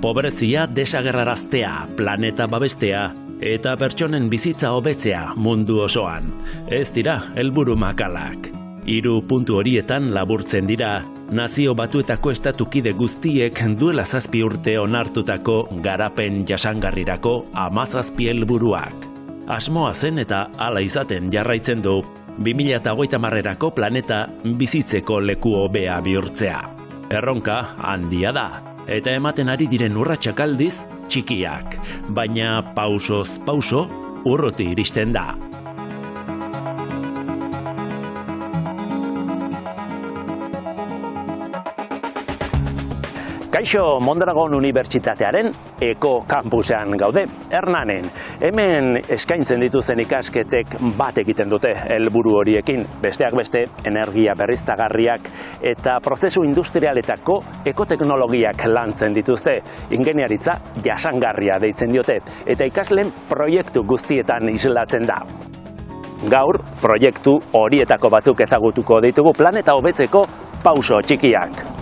Pobrezia desagerraraztea, planeta babestea eta pertsonen bizitza hobetzea mundu osoan. Ez dira helburu makalak. 3 puntu horietan laburtzen dira Nazio Batuetako estatukide guztiek duela 7 urte onartutako garapen jasangarrirako 17 helburuak. Asmoa zen eta hala izaten jarraitzen du 2030erako planeta bizitzeko leku hobea bihurtzea. Erronka handia da, eta ematen ari diren urratsak aldiz txikiak, baina pausoz pauso urruti iristen da. Kaixo, Mondragon Unibertsitatearen Eko Kampusean gaude, Hernanen. Hemen eskaintzen dituzten ikasketek bat egiten dute helburu horiekin, besteak beste energia berriztagarriak eta prozesu industrialetako ekoteknologiak lantzen dituzte. Ingeniaritza jasangarria deitzen diote eta ikasleen proiektu guztietan islatzen da. Gaur, proiektu horietako batzuk ezagutuko ditugu planeta hobetzeko pauso txikiak.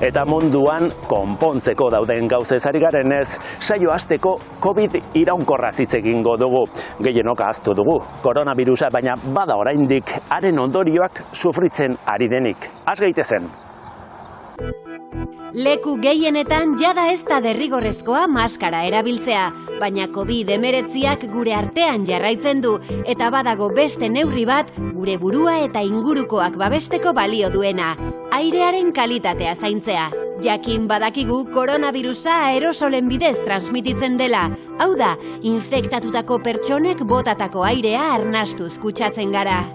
Eta munduan konpontzeko dauden gauzez ari garenez, saio hasteko COVID iraunkorraz hitz egingo dugu. Gehienok ahaztu dugu koronabirusa, baina bada oraindik haren ondorioak sufritzen ari denik. Has gaitezen. Leku gehienetan jada ez da derrigorrezkoa maskara erabiltzea, baina COVID-19ak gure artean jarraitzen du, eta badago beste neurri bat gure burua eta ingurukoak babesteko balio duena, airearen kalitatea zaintzea. Jakin badakigu koronabirusa aerosolen bidez transmititzen dela, hau da, infektatutako pertsonek botatako airea arnastuz kutsatzen gara.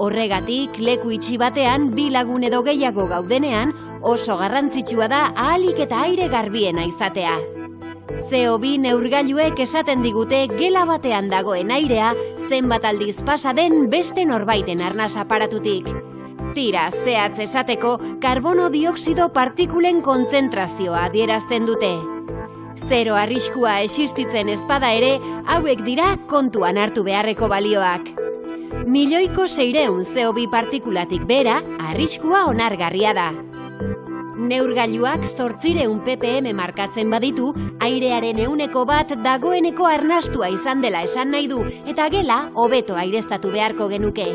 Horregatik, leku itxi batean 2 lagun edo gehiago gaudenean, oso garrantzitsua da ahalik eta aire garbiena izatea. CO2 neurgailuek esaten digute gela batean dagoen airea zenbat aldiz pasa den beste norbaiten arnas aparatutik. Tira, zehatz esateko, karbono dioxido partikulen kontzentrazioa adierazten dute. Zero arriskua existitzen ezpada ere, hauek dira kontuan hartu beharreko balioak. 1.600.000 CO2 partikulatik bera, arriskua onargarria da. Neurgailuak 800 ppm markatzen baditu, airearen 1% dagoeneko arnastua izan dela esan nahi du, eta gela hobeto aireztatu beharko genuke.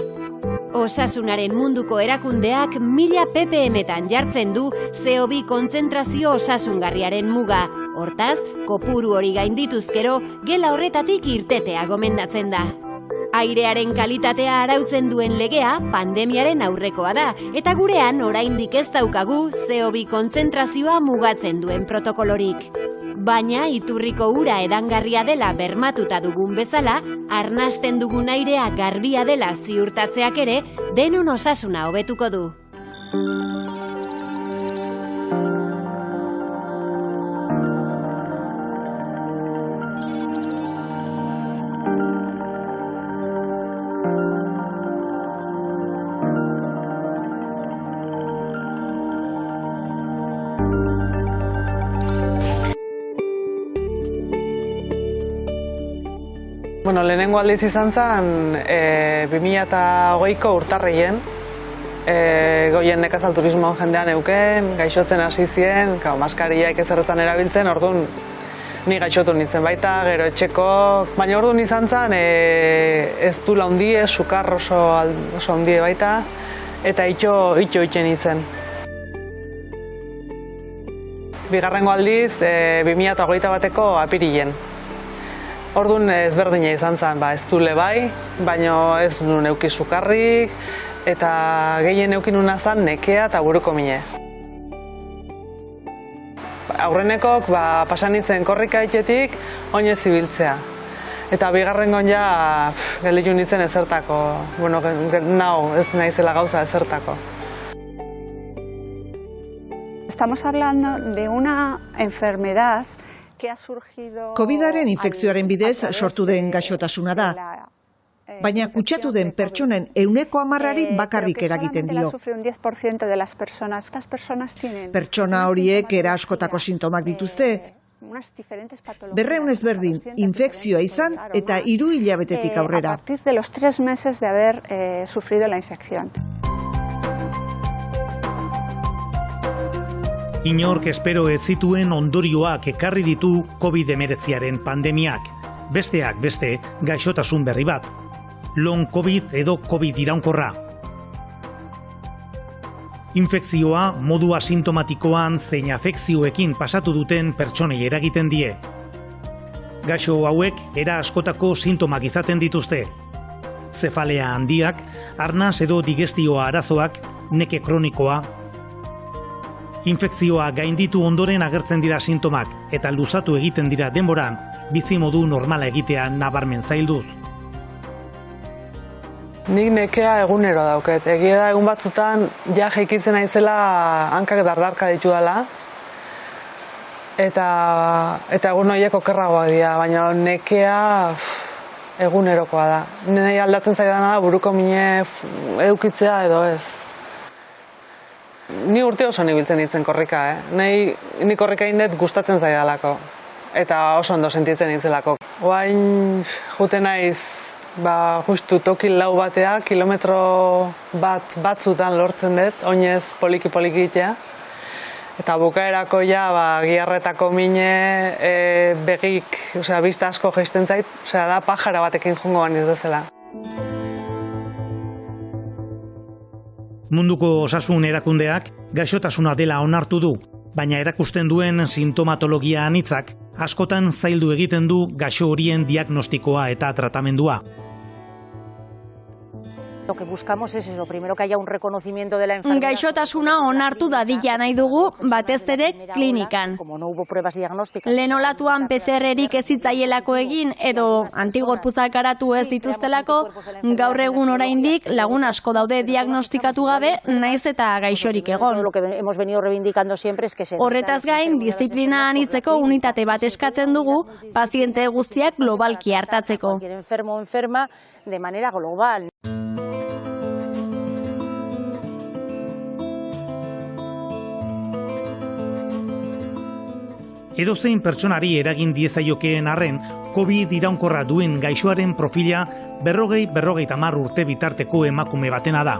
Osasunaren munduko erakundeak 1000 ppm-etan jartzen du CO2 kontzentrazio osasungarriaren muga. Hortaz, kopuru hori gaindituzkero, gela horretatik irtetea gomendatzen da. Airearen kalitatea arautzen duen legea pandemiaren aurrekoa da, eta gurean oraindik ez daukagu CO2 kontzentrazioa mugatzen duen protokolorik. Baina iturriko ura edangarria dela bermatuta dugun bezala, arnasten dugun airea garbia dela ziurtatzeak ere, denon osasuna hobetuko du. Bueno, lehenengo aldiz izan zen 2020ko urtarrien, goien nekazal turismoan jendean euken, gaixotzen hasi zien, maskariak ez errezan erabiltzen, orduan ni gaixotu nintzen baita, gero etxeko, baina orduan izan zen ez du laundie, sukar oso handie baita, eta itxo nintzen. Bigarrengo aldiz 2021ko apirilen. Orduan ezberdina izan zen, ez dule bai, baina ez nun euki sukarrik, eta gehien euki nuna zen nekea eta buruko mine. Aurrenekok pasan nintzen korrika itxetik, oinez ibiltzea. Eta bigarrengon ja gelditu nintzen ezertako, ez naizela gauza ezertako. Estamos hablando de una enfermedad COVID-aren infekzioaren bidez sortu den gaixotasuna da, baina kutsatu den pertsonen 110%-ari bakarrik eragiten dio. Pertsona horiek era askotako sintomak dituzte, 200 ezberdin infekzioa izan eta 3 hilabetetik aurrera. A partir de los 3 meses de haber sufrido la infección. Inork espero ez zituen ondorioak ekarri ditu COVID-19 pandemiak. Besteak beste gaixotasun berri bat. Long COVID edo COVID iraunkorra. Infekzioa modu asintomatikoan zein afekzioekin pasatu duten pertsonei eragiten die. Gaixo hauek era askotako sintomak izaten dituzte. Zefalea handiak, arnas edo digestioa arazoak, neke kronikoa. Infekzioa gainditu ondoren agertzen dira sintomak eta luzatu egiten dira denboran, bizimodu normala egitea nabarmen zailduz. Nik nekea egunero dauket. Egia da egun batzutan ja jeikitzen naizela hankak dardarka ditudala. Eta egun horiek okerragoak dira, baina nekea egunerokoa da. Nire aldatzen zaidana da buruko mine eukitzea edo ez. Ni urte oso nibiltzen ditzen korrika, Ni korrika indet gustatzen zaidalako. Eta oso ondo sentitzen ditzelako. Oain jute naiz, justu toki lau batea, kilometro batzutan lortzen dut, oinez poliki itea. Eta bukaerako giarretako mine, begik, bista asko jaisten zait, da pajara batekin jongo baniz bezala. Munduko osasun erakundeak gaixotasuna dela onartu du, baina erakusten duen sintomatologia anitzak askotan zaildu egiten du gaixo horien diagnostikoa eta tratamendua. Lo que buscamos es eso, primero que haya un reconocimiento de la enfermedad. Gaixotasuna onartu dadila nahi dugu, batez ere klinikan. Como no hubo pruebas diagnósticas. Lehen olatuan PCR-erik ez zitzaielako egin edo antigorputzak garatu ez dituztelako, gaur egun oraindik lagun asko daude diagnostikatu gabe, naiz eta gaixorik egon. Lo que hemos venido reivindicando siempre es que se. Horretaz gain, diziplina anitzeko unitate bat eskatzen dugu, paziente guztiak globalki hartatzeko. Cualquier enfermo o enferma de manera global. Edozein pertsonari eragin diezaiokeen arren, COVID iraunkorra duen gaixoaren profila 40-50 urte bitarteko emakume batena da.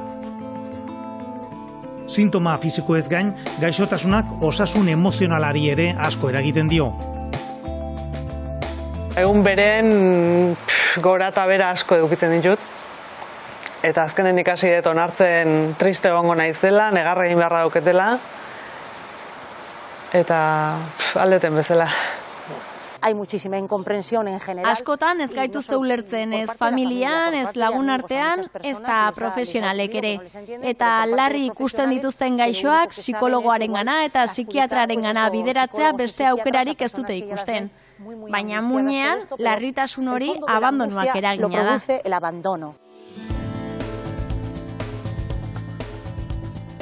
Sintoma fisikoez gain, gaixotasunak osasun emozionalari ere asko eragiten dio. Egun beren gora eta bera asko edukitzen ditut. Eta azkenen ikasi dut onartzen triste egongo naizela, negarra egin beharra dauketela. Eta aldeten bezala. Hay muchísima incomprensión en general. Askotan ez gaituzte ulertzen, ez familian, ez lagun artean, ez da profesionalek ere. Eta larri ikusten dituzten gaixoak psikologoarengana eta psikiatrarengana bideratzea beste aukerarik ez dute ikusten. Baina muinean, larritasun hori abandonuak eragina da.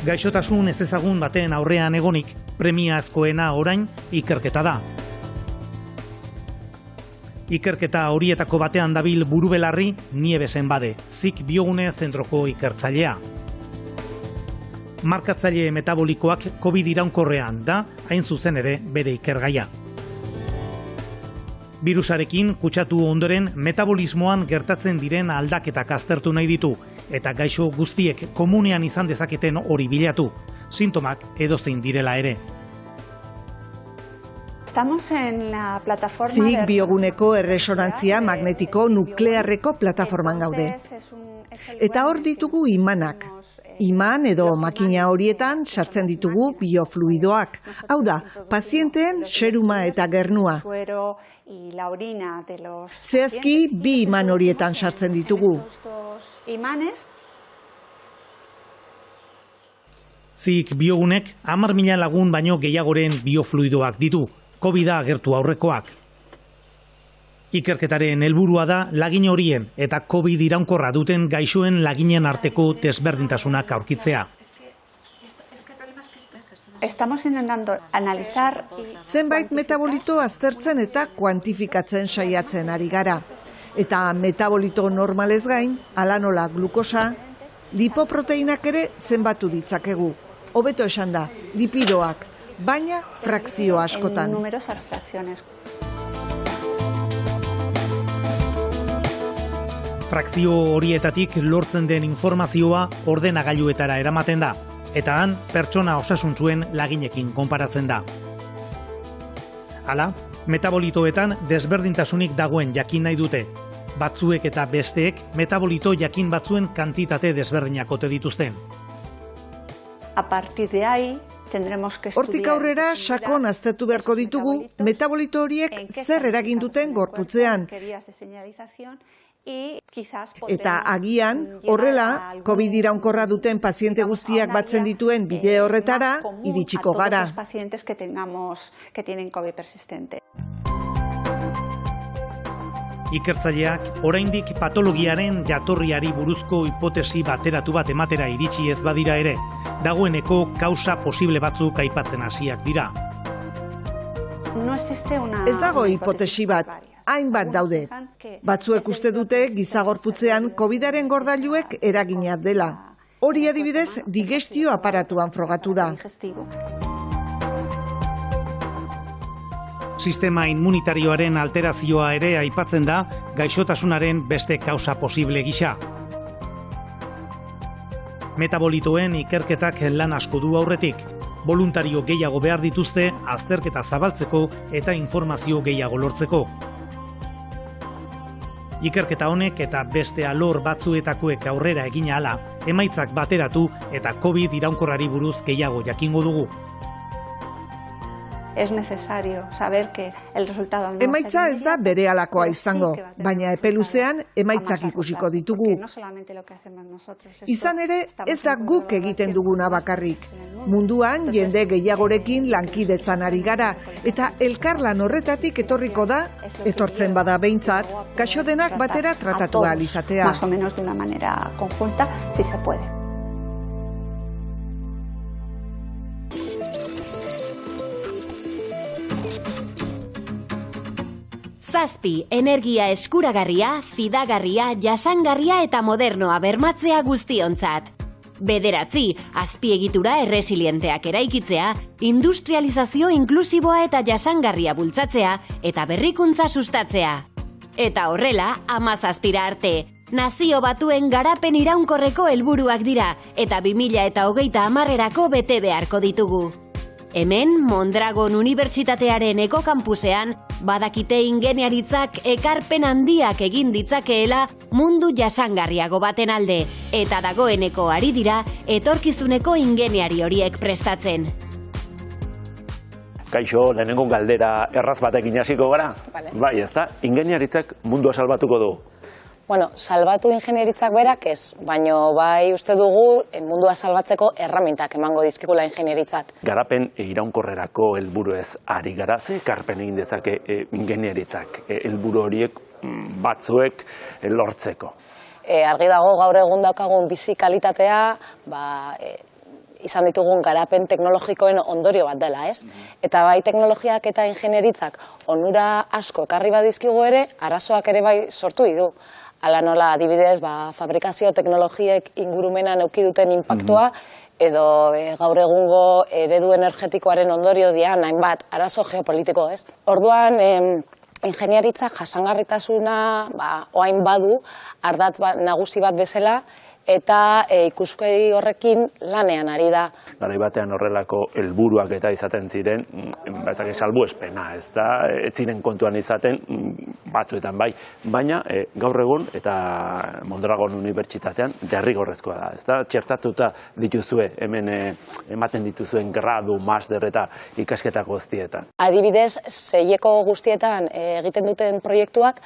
Gaixotasun ez ezagun baten aurrean egonik, premiazkoena orain ikerketa da. Ikerketa horietako batean dabil burubelarri Niebesen Bade, Zik Biogune zentroko ikertzailea. Markatzaile metabolikoak COVID iraunkorrean da, hain zuzen ere bere ikergaia. Birusarekin kutsatu ondoren metabolismoan gertatzen diren aldaketak aztertu nahi ditu, eta gaixo guztiek komunean izan dezaketen hori bilatu, sintomak edozein direla ere. Zik Bioguneko erresonantzia magnetiko nuklearreko plataforman gaude. Eta hor ditugu imanak. Iman edo makina horietan sartzen ditugu biofluidoak. Hau da, pazienteen seruma eta gernua. Zehazki bi iman horietan sartzen ditugu. Zik Biogunek 10.000 lagun baino gehiagoren biofluidoak ditu, COVID-a agertu aurrekoak. Ikerketaren helburua da lagin horien eta COVID iraunkorra duten gaixoen laginen arteko desberdintasunak aurkitzea. Zenbait metabolito aztertzen eta kuantifikatzen saiatzen ari gara. Eta metabolito normalez gain, hala nola glukosa, lipoproteinak ere zenbatu ditzakegu. Hobeto esan da, lipidoak, baina frakzio askotan. Frakzio horietatik lortzen den informazioa ordenagailuetara eramaten da. eta han pertsona osasuntsuen laginekin konparatzen da. Hala, metabolitoetan desberdintasunik dagoen jakin nahi dute. Batzuek eta besteek metabolito jakin batzuen kantitate desberdinak ote dituzten. A partir de ahí tendremos que estudiar. Hortik aurrera sakon aztertu beharko ditugu metabolito horiek zer eragin duten gorputzean. Eta agian, horrela, COVID iraunkorra duten paziente guztiak batzen dituen bide horretara iritsiko gara. Ikertzaileak oraindik patologiaren jatorriari buruzko hipotesi bateratu bat ematera iritsi ez badira ere, dagoeneko kausa posible batzuk aipatzen hasiak dira. Ez dago hipotesi bat, hainbat daude. Batzuek uste dute gizagorputzean COVID-aren gordailuek eragina dela. Hori adibidez digestio aparatuan frogatu da. Sistema immunitarioaren alterazioa ere aipatzen da gaixotasunaren beste kausa posible gisa. Metabolitoen ikerketak lan asko du aurretik. Voluntario gehiago behar dituzte azterketa zabaltzeko eta informazio gehiago lortzeko. Ikerketa honek eta beste alor batzuetakoek aurrera egin ahala, emaitzak bateratu eta COVID iraunkorrari buruz gehiago jakingo dugu. Emaitza ez da berehalakoa izango, baina epe luzean emaitzak ikusiko ditugu. Izan ere, ez da guk egiten duguna bakarrik. Munduan jende gehiagorekin lankidetzan ari gara, eta elkarlan horretatik etorriko da, etortzen bada behintzat, gaixo denak batera tratatu ahal izatea. Más o menos de una manera conjunta, si se puede. Zazpi, energia eskuragarria, fidagarria, jasangarria eta modernoa bermatzea guztiontzat. Bederatzi, azpiegitura erresilienteak eraikitzea, industrializazio inklusiboa eta jasangarria bultzatzea eta berrikuntza sustatzea. Eta horrela, 17 arte. Nazio Batuen garapen iraunkorreko helburuak dira eta 2030erako bete beharko ditugu. Hemen, Mondragon Unibertsitatearen ekokampusean, badakite ingeniaritzak ekarpen handiak egin ditzakeela mundu jasangarriago baten alde, eta dagoeneko ari dira etorkizuneko ingeniari horiek prestatzen. Kaixo, lehenengo galdera erraz batekin hasiko gara? Bai, ezta? Ingeniaritzak mundua salbatuko du. Bueno, salbatu ingenieritzak berak ez, baino bai uste dugu mundua salbatzeko erramintak emango dizkigula ingenieritzak. Garapen iraunkorrerako helburu ez ari gara, ze ekarpen egin dezake ingenieritzak helburu horiek batzuek lortzeko. Argi dago gaur egun daukagun bizi kalitatea, izan ditugun garapen teknologikoen ondorio bat dela, ez? Eta bai teknologiak eta ingenieritzak onura asko ekarri badizkigu ere, arazoak ere bai sortu ditu. Hala nola, adibidez, fabrikazio teknologiek ingurumenan eduki duten inpaktua, edo gaur egungo eredu energetikoaren ondorio dian, hainbat arazo geopolitiko, ez? Orduan, ingeniaritzak jasangarritasuna oain badu, ardatz nagusi bat bezala, eta ikuskei horrekin lanean ari da. Garai batean horrelako helburuak eta izaten ziren, salbuespena, ez da, ez ziren kontuan izaten, batzuetan bai, baina gaur egun eta Mondragon Unibertsitatean derrigorrezkoa da, ez da, txertatuta dituzue, hemen ematen dituzuen gradu, master eta ikasketa guztietan. Adibidez, seieko guztietan egiten duten proiektuak,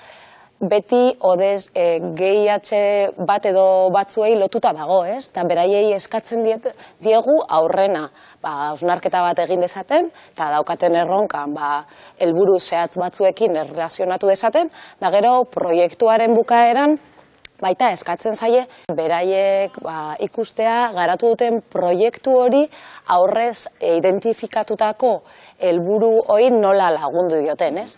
beti odez GIH bat edo batzuei lotuta dago, ez? Eta beraiei eskatzen diegu aurrena, hausnarketa bat egin dezaten, eta daukaten erronkan helburu zehatz batzuekin erlazionatu dezaten, da gero proiektuaren bukaeran baita eskatzen zaie beraiek ikustea garatu duten proiektu hori aurrez identifikatutako helburu hori nola lagundu dioten, ez?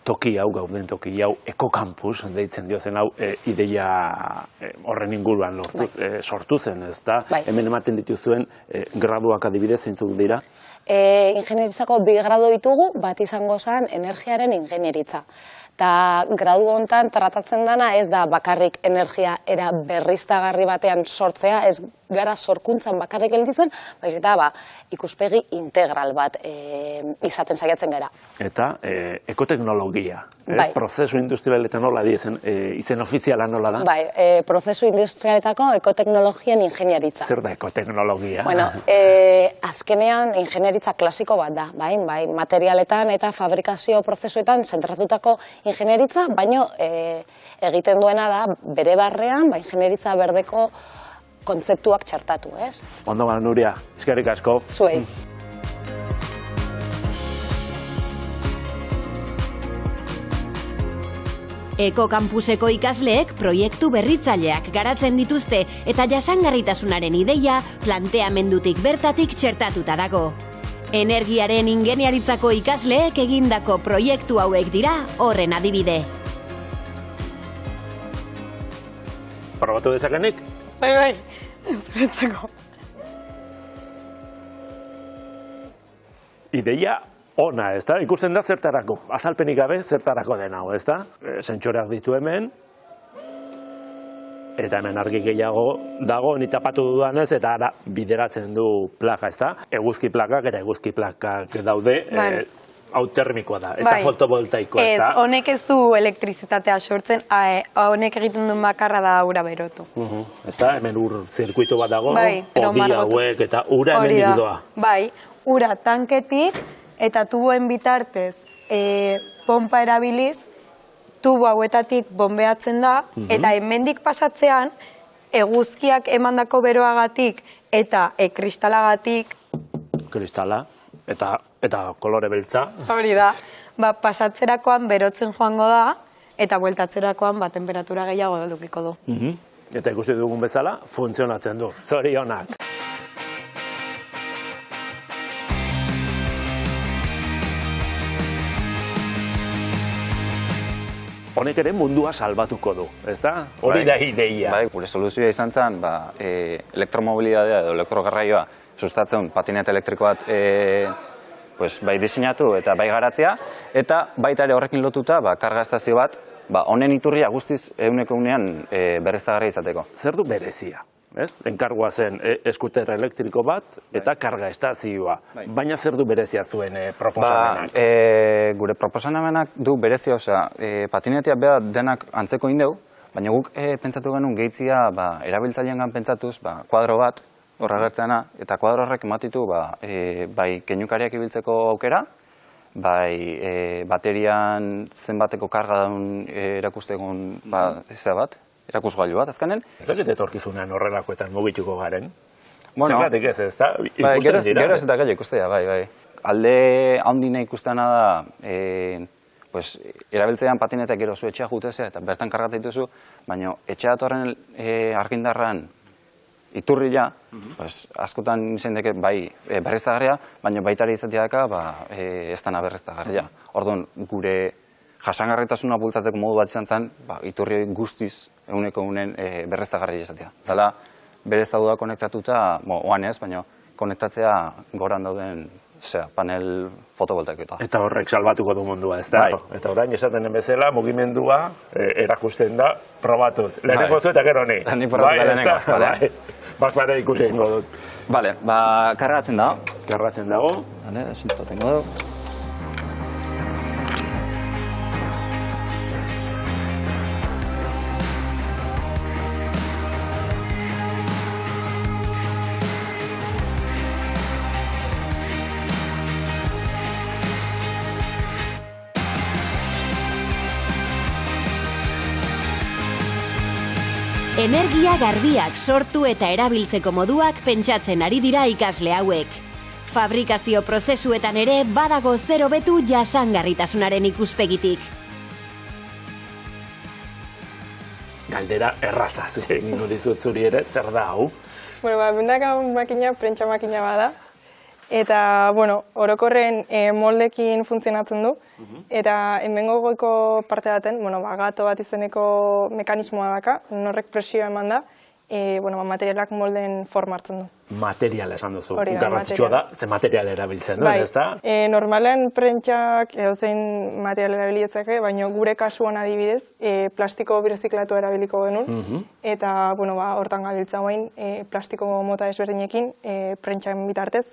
Toki hau, gauden toki hau, ekokampus, deitzen diozen hau, ideia horren inguruan sortu zen, ez da? Hemen ematen dituzuen graduak adibidez zeintzuk dira? Ingenieritzako 2 gradu ditugu, bat izango zen energiaren ingenieritza. Eta gradu hontan tratatzen dana ez da bakarrik energia era berriztagarri batean sortzea, ez gara sorkuntzan bakarrik gelditzen, baizik eta ikuspegi integral bat izaten saiatzen gara. Eta ekoteknologia, ez? Prozesu industrialetan nola diezen, izen ofiziala nola da? Bai, prozesu industrialetako ekoteknologien ingeniaritza. Zer da ekoteknologia? Bueno, azkenean ingeniaritza klasiko bat da, bai, materialetan eta fabrikazio prozesuetan zentratutako ingeniaritza, baino egiten duena da bere barrean, ingeniaritza berdeko kontzeptuak txertatu, ez? Ondo ba, Nuria, eskerrik asko. Zuei. Ekokampuseko ikasleek proiektu berritzaileak garatzen dituzte eta jasangarritasunaren ideia planteamendutik bertatik txertatuta dago. Energiaren ingeniaritzako ikasleek egindako proiektu hauek dira horren adibide. Probatu dezakenik? Bai, zuretzako. Ideia ona, ez da? Ikusten da zertarako, azalpenik gabe zertarako den hau, ez da? Sentsoreak ditu hemen, eta hemen argi gehiago dago, ni tapatu dudanez, eta ara bideratzen du plaka, ez da? Eguzki plakak eta eguzki plakak daude, hau termikoa da, ez da fotovoltaikoa, ez da? Ez, honek ez du elektrizitatea sortzen, honek egiten duen bakarra da ura berotu. Ez da, hemen ur zirkuitu bat dago, ogi hauek eta ura hemen ikudoa. Bai, ura tanketik eta tuboen bitartez pompa erabiliz, tubo hauetatik bombeatzen da, eta hemendik pasatzean, eguzkiak emandako beroagatik eta kristalagatik. Kristala, eta kolore beltza. Hori da, pasatzerakoan berotzen joango da, eta bueltatzerakoan temperatura gehiago edukiko du. Eta ikusi dugun bezala, funtzionatzen du. Zorionak. Honek ere mundua salbatuko du, ez da? Hori da ideia. Bai, gure soluzioa izan zen, elektromobilidadea edo elektrogarraioa sustatzen patinete elektriko bat bai diseinatu eta bai garatzea, eta baita ere horrekin lotuta karga estazio bat, honen iturria guztiz egunean berriztagarria izateko. Zer du berezia? Enkargua zen eskuter elektriko bat eta karga estazioa. Baina zer du berezia zuen proposamenak? Gure proposamenak du berezia, patinetia beha denak antzeko indeu, baina guk pentsatu genuen gehitzia erabiltzailean pentsatuz kuadro bat, horra gertzena, eta kuadro horrek ematitu bai keinukariak ibiltzeko aukera, bai baterian zenbateko karga daun erakustegun erakusgailu bat, azkanen. Ez dakit etorkizunean horrelakoetan mugituko garen? Zergatik ez da? Gero ez eta gero ikustea, bai. Alde handina ikustena da, erabiltzean patinetak gero zu etxea jutezea eta bertan kargatzen dituzu, baina etxea datorren argindarran iturria, askotan izan deke bai berriztagarria, baina baitari izatea daka ez dana berriztagarria. Orduan, gure jasangarritasuna bultzatzeko modu bat izan zen, iturri guztiz eguneko berriztagarria izatea. Dala, berez dauda konektatuta, oan ez, baina konektatzea goran dauden panel fotovoltaikoa. Eta horrek salbatuko du mundua, ez da? Eta orain esaten den bezala, mugimendua erakusten da probatuz. Lehenengo zu eta gero ni. Ni probatu lehenengo, bale. Bazpare ikusi egingo dut. Bale, kargatzen dago. Kargatzen dago. Bale, sintotengo dugu. Energia garbiak sortu eta erabiltzeko moduak pentsatzen ari dira ikasle hauek. Fabrikazio prozesuetan ere badago zero betu jasangarritasunaren ikuspegitik. Galdera errazaz, egingo dizut zuri ere, zer da hau? Bendak hau makina, prentsa makina bada. Eta, orokorren moldekin funtzionatzen du. Eta hemengo goiko parte baten, gato bat izeneko mekanismoa daka, norrek presioa eman da, materialak molden forma hartzen du. materiala esan duzu. Hori da, Garrantzitsua da, ze material erabiltzen, bai, ez da? Normalen prentsak edozein material erabilitzake, baina gure kasuan adibidez, plastiko birziklatu erabiliko genuen, eta, hortan gabiltza guain, plastiko mota ezberdinekin, prentsak bitartez,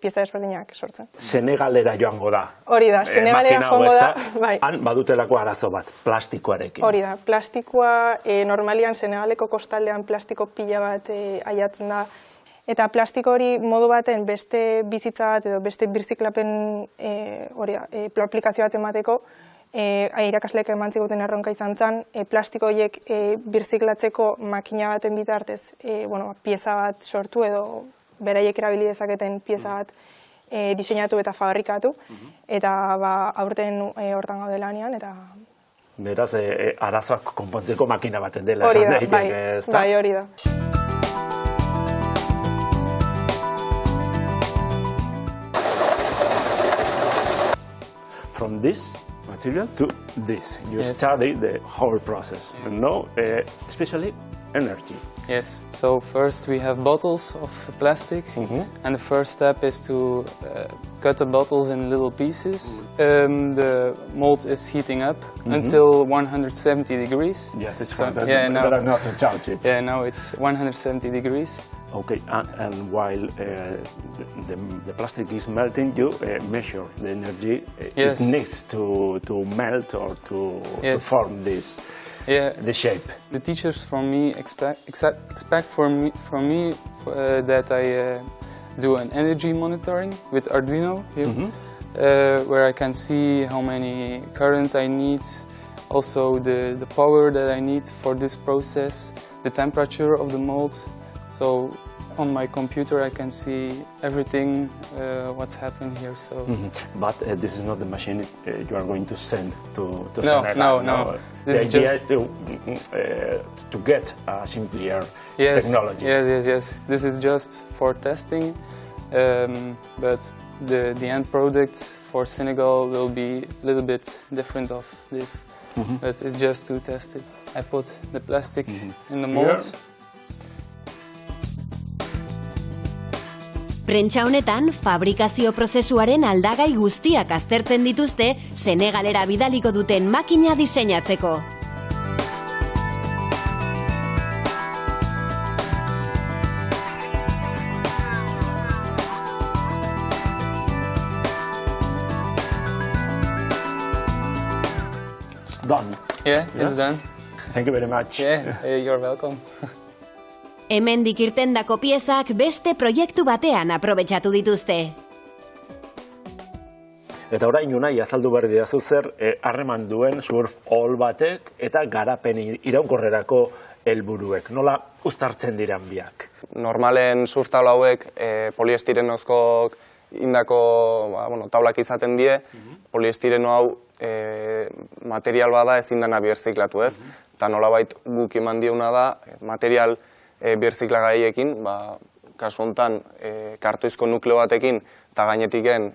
pieza ezberdinak sortzen. Senegalera joango da. Hori da, Senegalera joango da, bai. Han badutelako arazo bat, plastikoarekin. Hori da, plastikoa normalian Senegaleko kostaldean plastiko pila bat aiatzen da, eta plastiko hori modu baten beste bizitza bat edo beste birziklapen aplikazio bat emateko, irakasleek eman ziguten erronka izan zen, plastiko horiek birziklatzeko makina baten bitartez pieza bat sortu edo beraiek erabili dezaketen pieza bat diseinatu eta fabrikatu, eta aurten hortan gaude lanean, eta... Beraz, arazoak konpontzeko makina baten dela. Hori da, bai, hori da. From this material to this, you study the whole process, and know especially energy. Yes, so first we have bottles of plastic, and the first step is to cut the bottles in little pieces. The mold is heating up until 170 degrees. Yes, it's better not to touch it. Yeah, now it's 170 degrees. Okay, and while the plastic is melting, you measure the energy it needs to melt or to form this. Yeah, the shape. The teachers from me expect from me that I do an energy monitoring with Arduino here, where I can see how many currents I need, also the power that I need for this process, the temperature of the mold. So on my computer I can see everything what's happening here. So. But this is not the machine you are going to send to Senegal. No. The idea is to get a simpler technology. Yes. This is just for testing, but the end product for Senegal will be a little bit different of this. But it's just to test it. I put the plastic in the mold. Yeah. Prentsa honetan, fabrikazio prozesuaren aldagai guztiak aztertzen dituzte Senegalera bidaliko duten makina diseinatzeko. It's done. Yeah, it's done. Thank you very much. Yeah, you're welcome. Hemendik irtendako piezak beste proiektu batean aprobetxatu dituzte. Eta orain Unai azaldu behar didazu zer harreman duen surf hall batek eta garapen iraunkorrerako helburuek. Nola uztartzen diran biak? Normalen surf taula hauek poliestirenozko indako taulak izaten die, poliestireno hau material bada ezin dena birziklatu ez. Eta nolabait guk eman diuna da material birziklagaiekin, kasu honetan kartoizko nukleo batekin eta gainetiken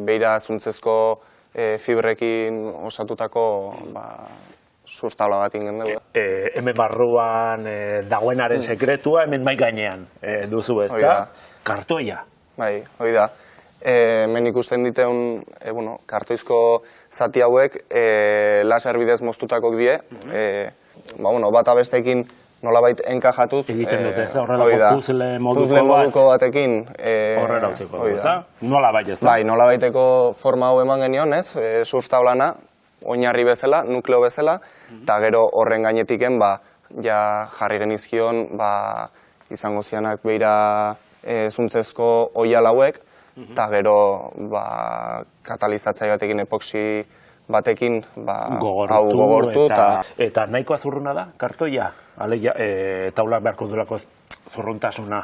beira zuntzezko fibrekin osatutako surf taula bat ingen dugu. Hemen barruan dagoenaren sekretua hemen mai gainean duzu ezta? Kartoia. Bai, hori da. Hemen ikusten diteun kartoizko zati hauek laser bidez moztutakok die, bata bestekin nolabait enkajatuz, egiten dute, horrelako puzle moduko batekin. Horrela utziko dugu, nolabait ez da? Bai, nolabaiteko forma hau eman genion, surf taulana, oinarri bezala, nukleo bezala, eta gero horren gainetiken, jarri genizkion, izango zianak beira zuntzezko oial hauek, eta gero katalizatzaile batekin, epoxi batekin hau gogortu. Eta nahiko azurruna da, kartoia? Taulak beharko duelako zurruntasuna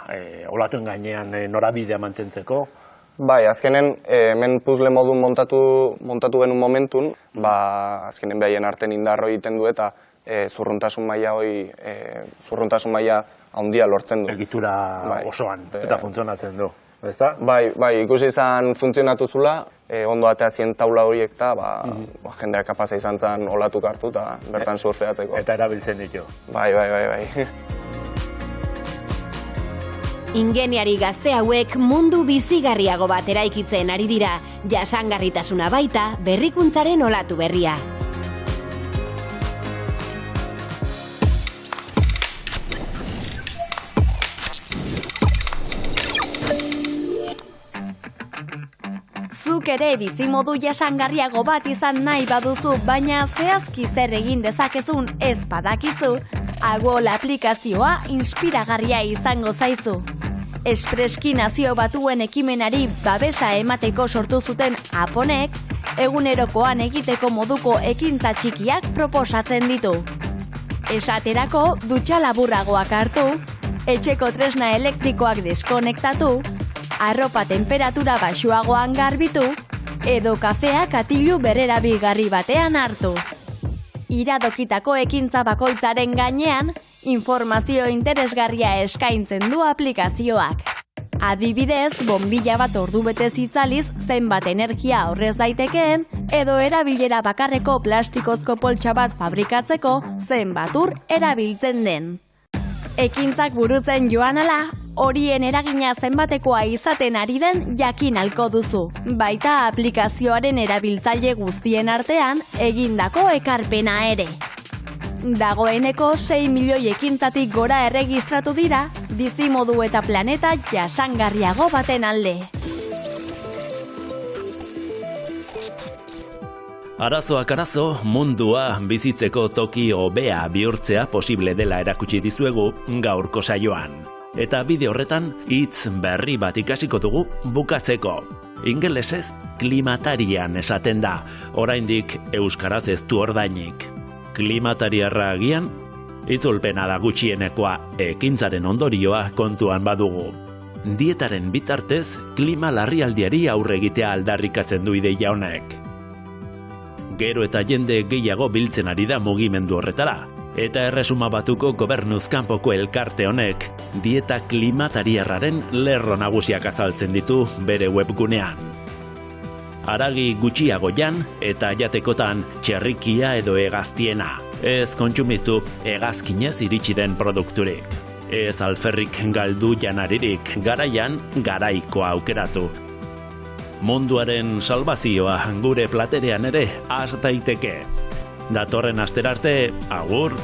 olatuen gainean norabidea mantentzeko? Bai, azkenen, hemen puzle modun montatu genuen momentun, azkenen behaien arten indarro egiten du eta zurruntasun maila handia lortzen du. Egitura osoan eta funtzionatzen du. Bai, ikusi izan funtzionatu zula, ondo atea zien taula horiek eta jendeak kapaza izan zen olatuk hartu eta bertan surfeatzeko. Eta erabiltzen ditu. Bai. Ingeniari gazte hauek mundu bizigarriago bat eraikitzen ari dira, jasangarritasuna baita berrikuntzaren olatu berria. Zuk ere bizimodu jasangarriago bat izan nahi baduzu, baina zehazki zer egin dezakezun ez badakizu, Agol aplikazioa inspiragarria izango zaizu. Espreski Nazio Batuen ekimenari babesa emateko sortu zuten Aponek, egunerokoan egiteko moduko ekintza txikiak proposatzen ditu. Esaterako, dutxa laburragoak hartu, etxeko tresna elektrikoak deskonektatu, arropa temperatura baxuagoan garbitu, edo kafea katilu berrerabilgarri batean hartu. Iradokitako ekintza bakoitzaren gainean, informazio interesgarria eskaintzen du aplikazioak. Adibidez, bombilla bat ordubetez itzaliz zenbat energia aurrez daitekeen, edo erabilera bakarreko plastikozko poltsa bat fabrikatzeko zenbat ur erabiltzen den. Ekintzak burutzen joan ala, horien eragina zenbatekoa izaten ari den jakin halko duzu. Baita aplikazioaren erabiltzaile guztien artean egindako ekarpena ere. Dagoeneko 6 milioi ekintzatik gora erregistratu dira, bizimodu eta planeta jasangarriago baten alde. Arazoak arazo, mundua bizitzeko toki hobea bihurtzea posible dela erakutsi dizuegu gaurko saioan. Eta bide horretan hitz berri bat ikasiko dugu bukatzeko. Ingelesez klimatarian esaten da, oraindik euskaraz ez du ordainik. Klimatariarra agian, itzulpena da gutxienekoa ekintzaren ondorioa kontuan badugu. Dietaren bitartez, klima larrialdiari aurre egitea aldarrikatzen du ideia honek. Gero eta jende gehiago biltzen ari da mugimendu horretara. Eta Erresuma Batuko gobernuz kanpoko elkarte honek dieta klimatariarraren lerro nagusiak azaltzen ditu bere webgunean. Haragi gutxiago jan eta jatekotan txerrikia edo hegaztiena. Ez kontsumitu hegazkinez iritsi den produkturik. Ez alferrik galdu janaririk, garaian garaikoa aukeratu. Munduaren salbazioa gure platerean ere has daiteke. Datorren asterarte, agur!